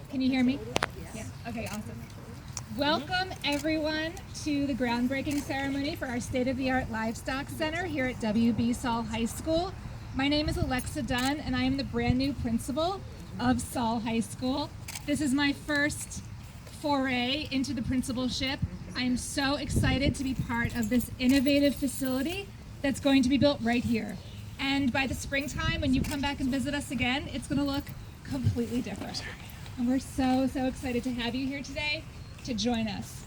Can you hear me? Yeah. Okay, awesome. Welcome everyone to the groundbreaking ceremony for our state-of-the-art livestock center here at WB Saul High School. My name is Alexa Dunn and I am the brand new principal of Saul High School. This is my first foray into the principalship. I am so excited to be part of this innovative facility that's going to be built right here. And by the springtime, when you come back and visit us again, it's going to look completely different. And we're so excited to have you here today to join us.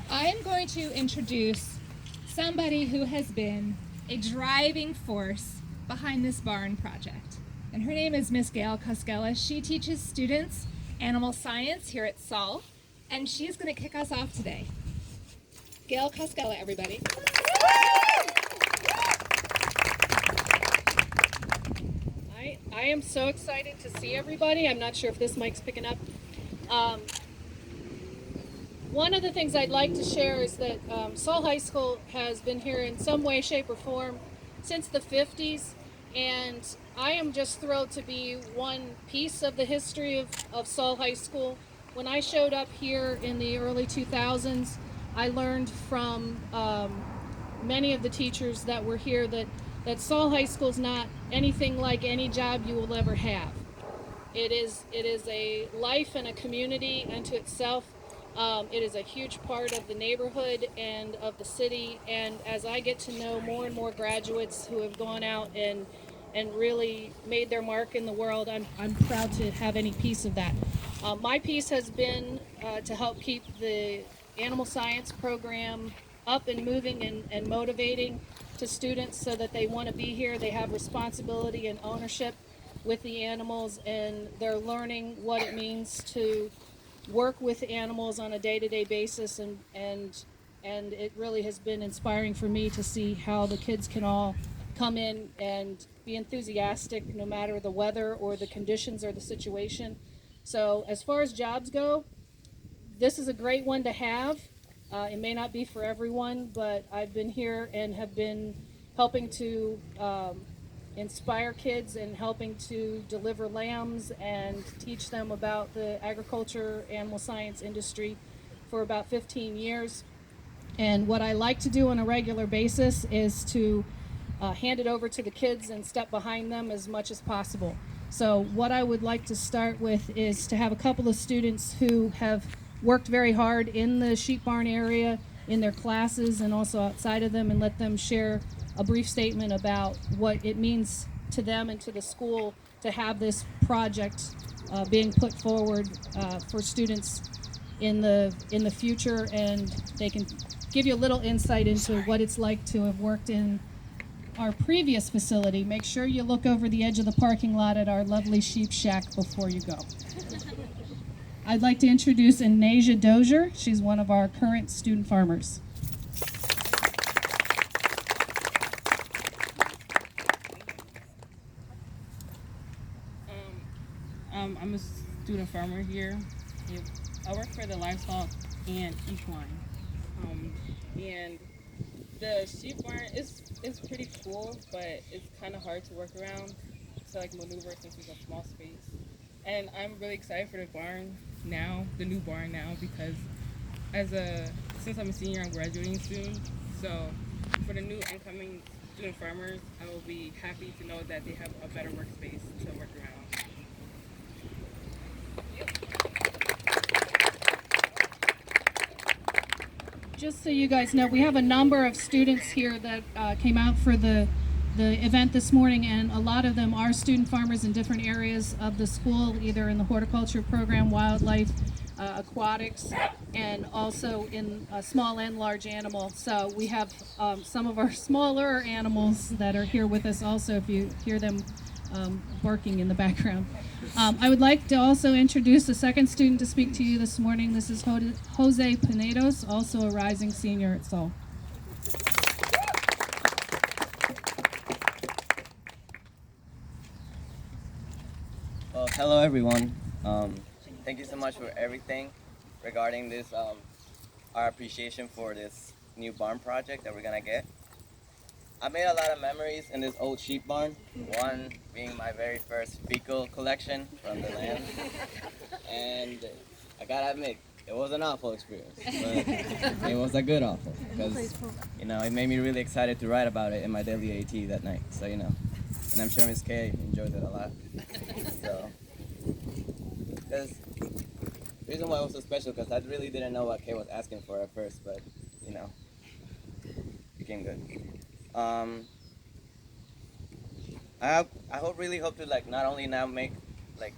I am going to introduce somebody who has been a driving force behind this barn project. And her name is Miss Gail Koskela. She teaches students animal science here at Saul, and she's going to kick us off today. Gail Koskela, everybody. I am so excited to see everybody. I'm not sure if this mic's picking up. One of the things I'd like to share is that Saul High School has been here in some way, shape, or form since the 50s, and I am just thrilled to be one piece of the history of Saul High School. When I showed up here in the early 2000s, I learned from many of the teachers that were here that Saul High School is not anything like any job you will ever have. It is a life and a community unto itself. It is a huge part of the neighborhood and of the city. And as I get to know more and more graduates who have gone out and really made their mark in the world, I'm proud to have any piece of that. My piece has been to help keep the animal science program up and moving and motivating to students so that they want to be here. They have responsibility and ownership with the animals, and they're learning what it means to work with animals on a day-to-day basis, and it really has been inspiring for me to see how the kids can all come in and be enthusiastic no matter the weather or the conditions or the situation. So as far as jobs go, this is a great one to have. It may not be for everyone, but I've been here and have been helping to inspire kids and helping to deliver lambs and teach them about the agriculture, animal science industry for about 15 years. And what I like to do on a regular basis is to hand it over to the kids and step behind them as much as possible. So what I would like to start with is to have a couple of students who have worked very hard in the sheep barn area, in their classes and also outside of them, and let them share a brief statement about what it means to them and to the school to have this project being put forward for students in the future, and they can give you a little insight into what it's like to have worked in our previous facility. Make sure you look over the edge of the parking lot at our lovely sheep shack before you go. I'd like to introduce Anasia Dozier. She's one of our current student farmers. I'm a student farmer here. I work for the livestock and equine. And the sheep barn is pretty cool, but it's kind of hard to work around, to like maneuver since it's a small space. And I'm really excited for the barn now, the new barn now, because since I'm a senior, I'm graduating soon. So for the new incoming student farmers, I will be happy to know that they have a better workspace to work around. Just so you guys know, we have a number of students here that came out for the event this morning, and a lot of them are student farmers in different areas of the school, either in the horticulture program, wildlife, aquatics, and also in small and large animal. So we have some of our smaller animals that are here with us also, if you hear them barking in the background. I would like to also introduce the second student to speak to you this morning. This is Jose Pinedos, also a rising senior at Saul. Well, hello everyone. Thank you so much for everything regarding this, our appreciation for this new barn project that we're gonna get. I made a lot of memories in this old sheep barn, one being my very first fecal collection from the land. And and I gotta admit, it was an awful experience, but it was a good awful, because, you know, it made me really excited to write about it in my daily AT that night, so, you know, and I'm sure Miss Kay enjoyed it a lot, so, because, the reason why it was so special, because I really didn't know what Kay was asking for at first, but, you know, became good. Really hope to, like, not only now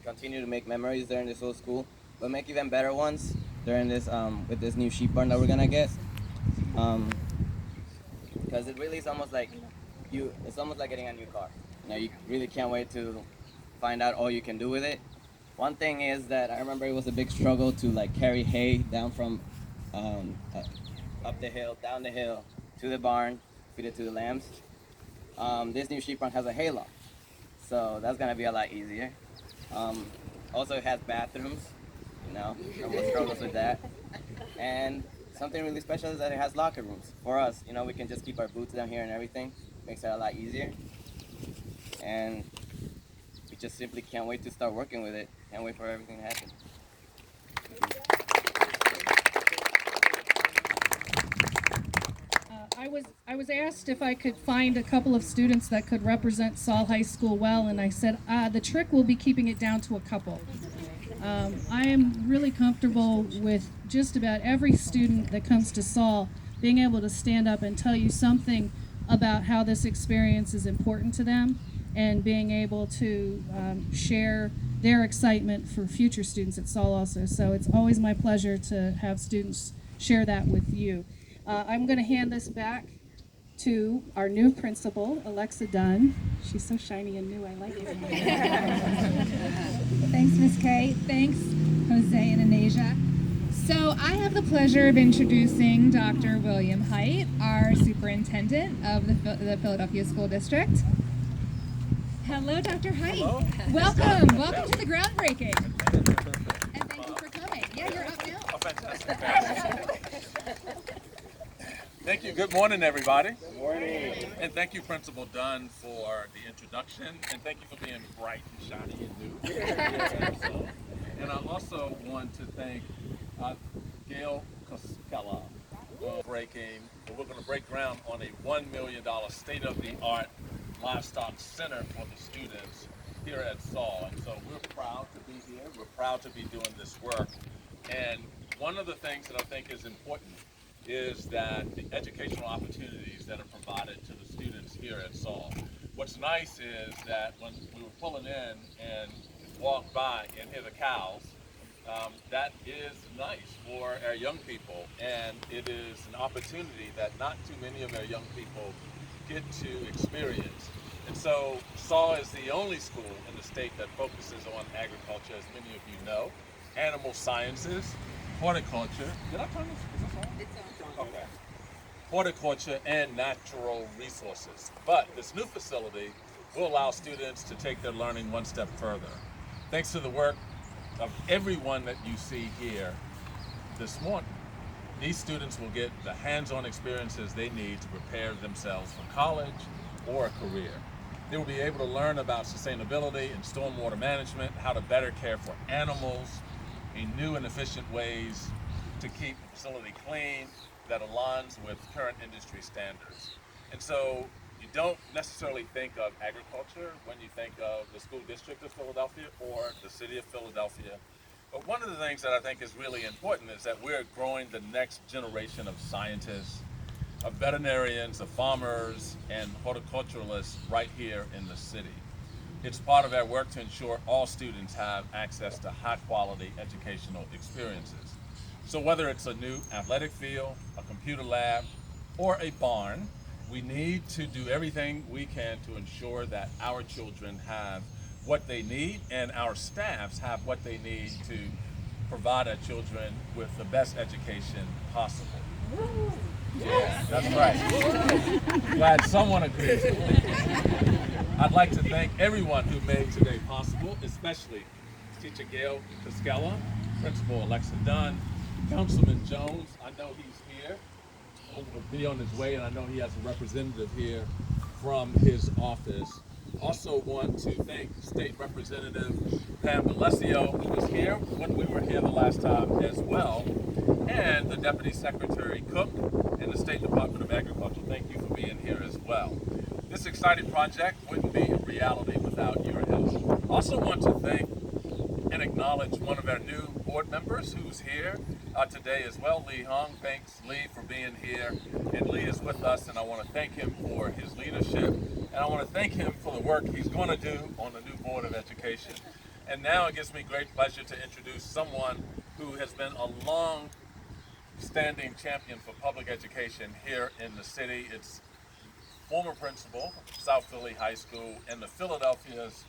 continue to make memories during this whole school, but make even better ones during this, with this new sheep barn that we're gonna get. Because it really is almost like it's almost like getting a new car. You know, you really can't wait to find out all you can do with it. One thing is that I remember it was a big struggle to, like, carry hay down from up the hill, down the hill, to the barn, feed it to the lambs. This new sheep barn has a hay loft, so that's gonna be a lot easier. Also, it has bathrooms, you know, no more struggles with that. And something really special is that it has locker rooms. For us, you know, we can just keep our boots down here and everything. Makes it a lot easier. And we just simply can't wait to start working with it. Can't wait for everything to happen. I was asked if I could find a couple of students that could represent Saul High School well, and I said the trick will be keeping it down to a couple. I am really comfortable with just about every student that comes to Saul being able to stand up and tell you something about how this experience is important to them, and being able to share their excitement for future students at Saul also. So it's always my pleasure to have students share that with you. I'm going to hand this back to our new principal, Alexa Dunn. She's so shiny and new, I like it. Thanks, Miss Kay. Thanks, Jose and Anasia. So I have the pleasure of introducing Dr. William Height, our superintendent of the Philadelphia School District. Hello, Dr. Height. Hello. Welcome. Welcome to the groundbreaking. And thank you for coming. Yeah, you're up now. Oh, fantastic. Thank you. Good morning, everybody. Good morning. And thank you, Principal Dunn, for the introduction. And thank you for being bright and shiny and new. And I also want to thank Gail Cascella for breaking. We're going to break ground on a $1 million state-of-the-art Livestock Center for the students here at Saul. And so we're proud to be here. We're proud to be doing this work. And one of the things that I think is important is that the educational opportunities that are provided to the students here at Saul. What's nice is that when we were pulling in and walked by and hear the cows, that is nice for our young people, and it is an opportunity that not too many of our young people get to experience. And so Saul is the only school in the state that focuses on agriculture, as many of you know, animal sciences, horticulture. Did I turn this? Is this on? It's on. Okay. Horticulture and natural resources. But this new facility will allow students to take their learning one step further. Thanks to the work of everyone that you see here this morning, these students will get the hands-on experiences they need to prepare themselves for college or a career. They will be able to learn about sustainability and stormwater management, how to better care for animals, in new and efficient ways to keep the facility clean that aligns with current industry standards. And so you don't necessarily think of agriculture when you think of the school district of Philadelphia or the city of Philadelphia. But one of the things that I think is really important is that we're growing the next generation of scientists, of veterinarians, of farmers, and horticulturalists right here in the city. It's part of our work to ensure all students have access to high-quality educational experiences. So whether it's a new athletic field, a computer lab, or a barn, we need to do everything we can to ensure that our children have what they need and our staffs have what they need to provide our children with the best education possible. Yeah, that's right. Glad someone agrees with me. I'd like to thank everyone who made today possible, especially Teacher Gail Cascella, Principal Alexa Dunn, Councilman Jones. I know he's here. He'll be on his way, and I know he has a representative here from his office. Also want to thank State Representative Pam Alessio, who was here when we were here the as well, and the Deputy Secretary Cook and the State Department of Agriculture. Thank you for being here as well. This exciting project wouldn't be a reality without your help. Also want to thank and acknowledge one of our new board members who's here today as well, Lee Hung. Thanks, Lee, for being here. And Lee is with us, and I want to thank him for his leadership, and I want to thank him for the work he's going to do on the new Board of Education. And now it gives me great pleasure to introduce someone who has been a long-standing champion for public education here in the city. It's former principal of South Philly High School and the Philadelphia's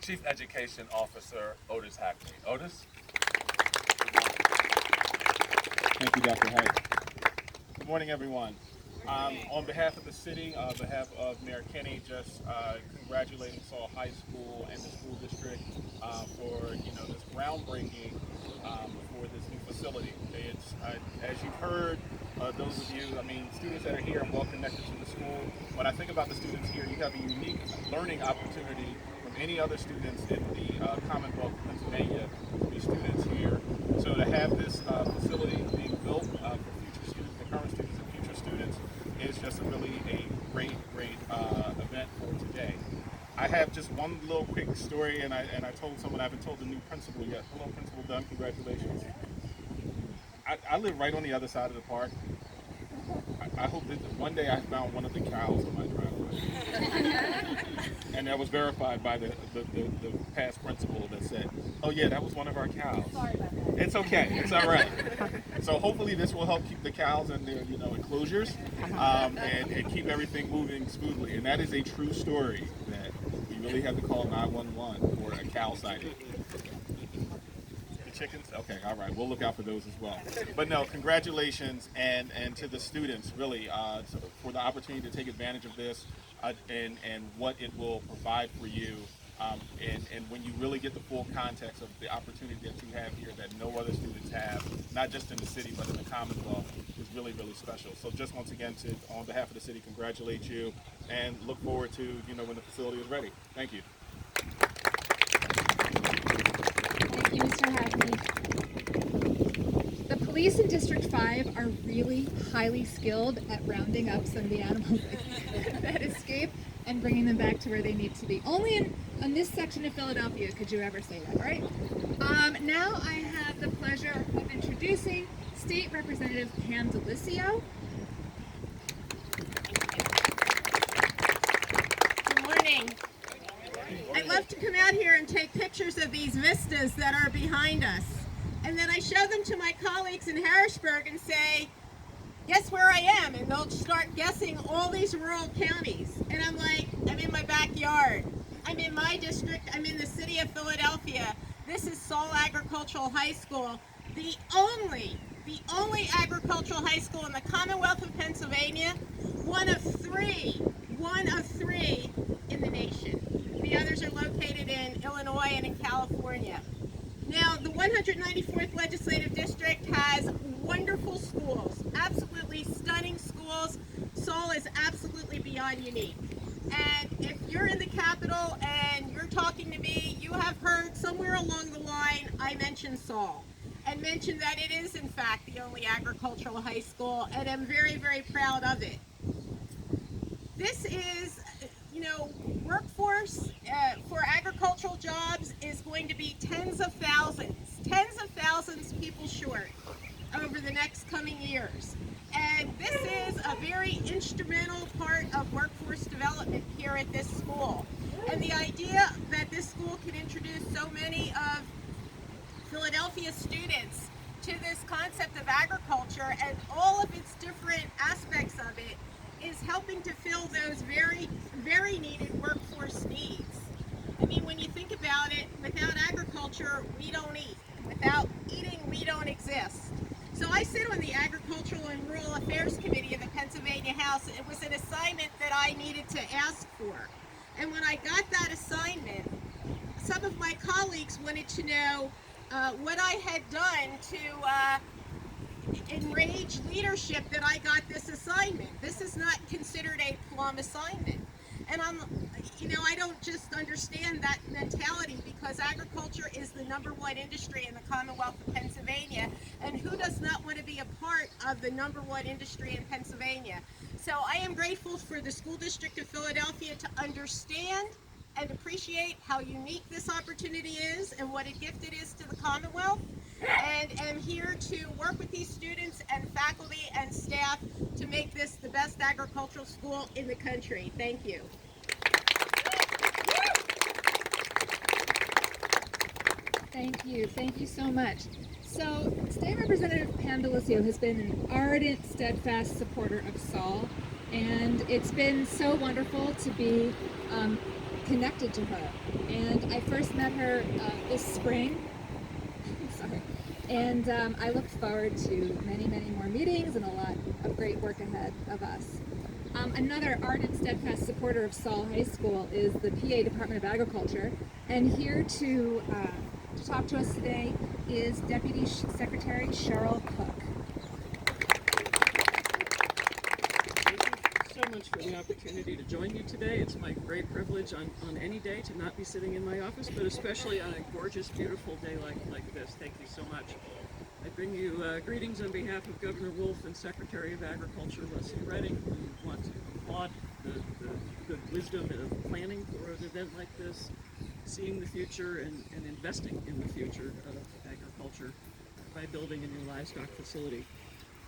Chief Education Officer, Otis Hackney. Otis? Thank you, Dr. Height. Good morning, everyone. On behalf of the city, on behalf of Mayor Kenny, just congratulating Saul High School and the school district for this groundbreaking for this new facility. It's as you've heard, those of you, students that are here and well connected to the school. When I think about the students here, you have a unique learning opportunity from any other students in the Commonwealth of Pennsylvania to be students here. So to have this facility being built for future students, the current students and future students, is just really a great event for today. I have just one little quick story, and I told someone I haven't told the new principal yet. Hello, Principal Dunn, congratulations. I live right on the other side of the park. I hope that one day I found one of the cows on my driveway. And that was verified by the past principal that said, oh yeah, that was one of our cows. Sorry about that. It's okay, it's all right. So hopefully this will help keep the cows in their enclosures and keep everything moving smoothly. And that is a true story that we really had to call 911 for a cow sighting. Chickens? Okay, all right. We'll look out for those as well. But no, congratulations and to the students really for the opportunity to take advantage of this and what it will provide for you. And when you really get the full context of the opportunity that you have here that no other students have, not just in the city but in the Commonwealth, is really, really special. So just once again, on behalf of the city, congratulate you and look forward to when the facility is ready. Thank you. Thank you, Mr. Hackney. The police in District 5 are really highly skilled at rounding up some of the animals that escape and bringing them back to where they need to be. Only in this section of Philadelphia could you ever say that, right? Now I have the pleasure of introducing State Representative Pam Delicio. Good morning. I love to come out here and take pictures of these vistas that are behind us. And then I show them to my colleagues in Harrisburg and say, guess where I am? And they'll start guessing all these rural counties. And I'm like, I'm in my backyard. I'm in my district. I'm in the city of Philadelphia. This is Saul Agricultural High School, the only agricultural high school in the Commonwealth of Pennsylvania, one of three in the nation. The others are located in Illinois and in California. Now, the 194th Legislative District has wonderful schools, absolutely stunning schools. Saul is absolutely beyond unique. And if you're in the Capitol and you're talking to me, you have heard somewhere along the line I mentioned Saul and mentioned that it is in fact the only agricultural high school, and I'm very, very proud of it. This is, workforce for agricultural jobs is going to be tens of thousands people short over the next coming years. And this is a very instrumental part of workforce development here at this school. And the idea that this school can introduce so many of Philadelphia students to this concept of agriculture and all of its different aspects of it is helping to fill those very, very needed workforce needs. I mean, when you think about it, without agriculture, we don't eat. Without eating, we don't exist. So I sit on the Agricultural and Rural Affairs Committee in the Pennsylvania House. It was an assignment that I needed to ask for. And when I got that assignment, some of my colleagues wanted to know what I had done to enrage leadership that I got this assignment. This is not considered a plum assignment. And I don't just understand that mentality, because agriculture is the #1 industry in the Commonwealth of Pennsylvania, And who does not want to be a part of the #1 industry in Pennsylvania? So I am grateful for the School District of Philadelphia to understand and appreciate how unique this opportunity is and what a gift it is to the Commonwealth. And am here to work with these students and faculty and staff to make this the best agricultural school in the country. Thank you. Thank you so much. So, State Representative Pam D'Alessio has been an ardent, steadfast supporter of Saul, and it's been so wonderful to be connected to her. And I first met her this spring. Sorry. And I look forward to many, many more meetings and a lot of great work ahead of us. Another ardent, steadfast supporter of Saul High School is the PA Department of Agriculture, and here to talk to us today is Deputy Secretary Cheryl Cook. Thank you so much for the opportunity to join you today. It's my great privilege on any day to not be sitting in my office, but especially on a gorgeous, beautiful day like this. Thank you so much. I bring you greetings on behalf of Governor Wolf and Secretary of Agriculture Leslie Redding. We want to applaud the good wisdom of planning for an event like this, seeing the future and investing in the future of agriculture by building a new livestock facility.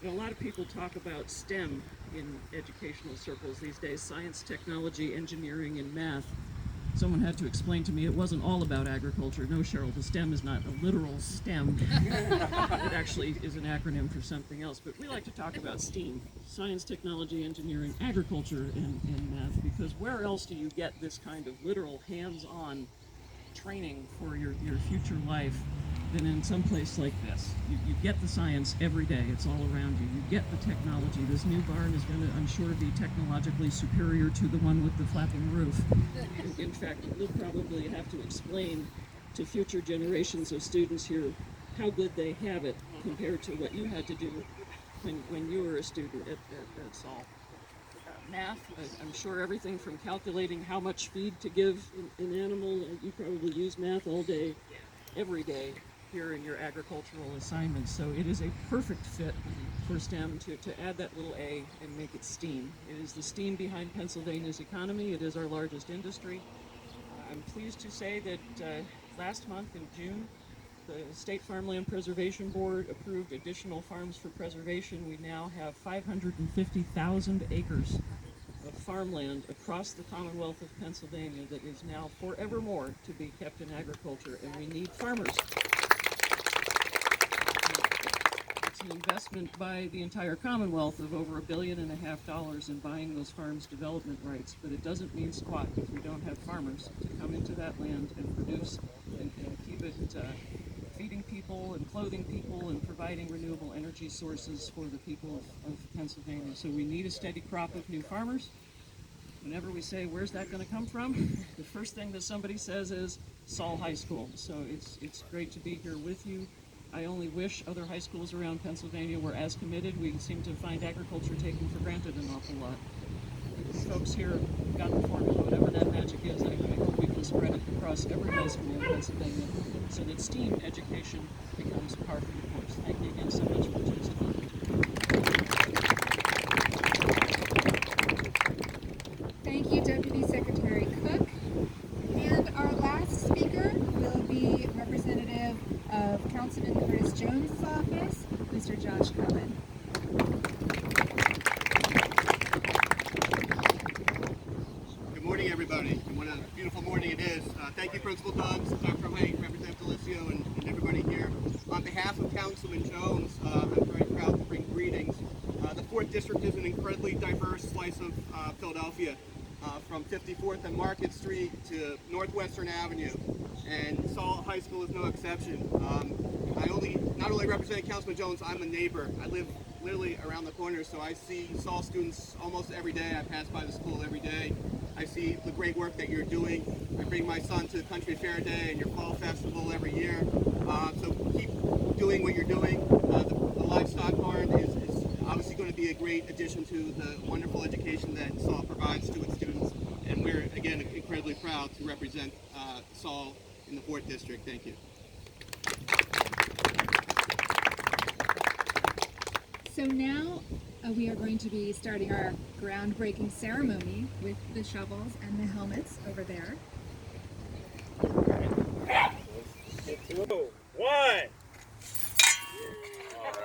You know, a lot of people talk about STEM in educational circles these days: science, technology, engineering, and math. Someone had to explain to me it wasn't all about agriculture. No, Cheryl, the STEM is not a literal STEM. It actually is an acronym for something else. But we like to talk about STEAM: science, technology, engineering, agriculture, and math, because where else do you get this kind of literal hands-on training for your future life than in some place like this? You get the science every day. It's all around you. You get the technology. This new barn is going to, I'm sure, be technologically superior to the one with the flapping roof. In fact, you'll probably have to explain to future generations of students here how good they have it compared to what you had to do when you were a student at Saul. Math, I'm sure everything from calculating how much feed to give an animal, you probably use math all day, every day here in your agricultural assignments. So it is a perfect fit for STEM to add that little A and make it STEAM. It is the steam behind Pennsylvania's economy. It is our largest industry. I'm pleased to say that last month in June, the State Farmland Preservation Board approved additional farms for preservation. We now have 550,000 acres of farmland across the Commonwealth of Pennsylvania that is now forevermore to be kept in agriculture, and we need farmers. It's an investment by the entire Commonwealth of over $1.5 billion in buying those farms' development rights, but it doesn't mean squat if we don't have farmers to come into that land and produce and keep it feeding people and clothing people and providing renewable energy sources for the people of Pennsylvania. So we need a steady crop of new farmers. Whenever we say, where's that going to come from? The first thing that somebody says is Saul High School. So it's great to be here with you. I only wish other high schools around Pennsylvania were as committed. We seem to find agriculture taken for granted an awful lot. Folks here got the formula, whatever that magic is. I hope we can spread it across every high school in Pennsylvania so that STEAM education becomes part of the course. Thank you again so much for participating. Thank you, Deputy Secretary Cook. And our last speaker will be Representative of Councilman Curtis Jones' office, Mr. Josh Cohen. Good morning, everybody. And what a beautiful morning it is. Thank you, Principal Dunn, Dr. White, Representative D'Alessio, and everybody here. On behalf of Councilman Jones, I'm very proud to bring greetings. The 4th District is an incredibly diverse slice of Philadelphia, from 54th and Market Street to Northwestern Avenue, and Saul High School is no exception. Not only representing Councilman Jones, I'm a neighbor. I live literally around the corner, so I see Saul students almost every day. I pass by the school every day. I see the great work that you're doing. I bring my son to the Country Fair Day and your fall festival every year. So keep doing what you're doing. The livestock barn is obviously going to be a great addition to the wonderful education that Saul provides to its students. And we're, again, incredibly proud to represent Saul in the 4th District. Thank you. So now we are going to be starting our groundbreaking ceremony with the shovels and the helmets over there. 2, 1. All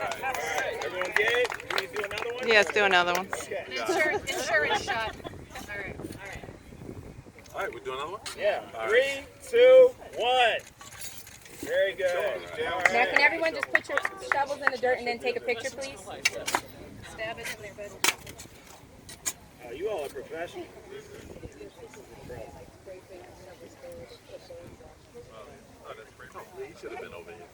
right. Everyone get it? We need to do another one? Yeah, let's do another one. Okay. Insurance shot. All right. All right, we do another one? Yeah. All 3, right. 2, 1. Very good. All All right. Now, can everyone just put your shovels in the dirt and then take a picture, please? Stab it in there, bud. You all are professionals. Oh, that's great. He should have been over here.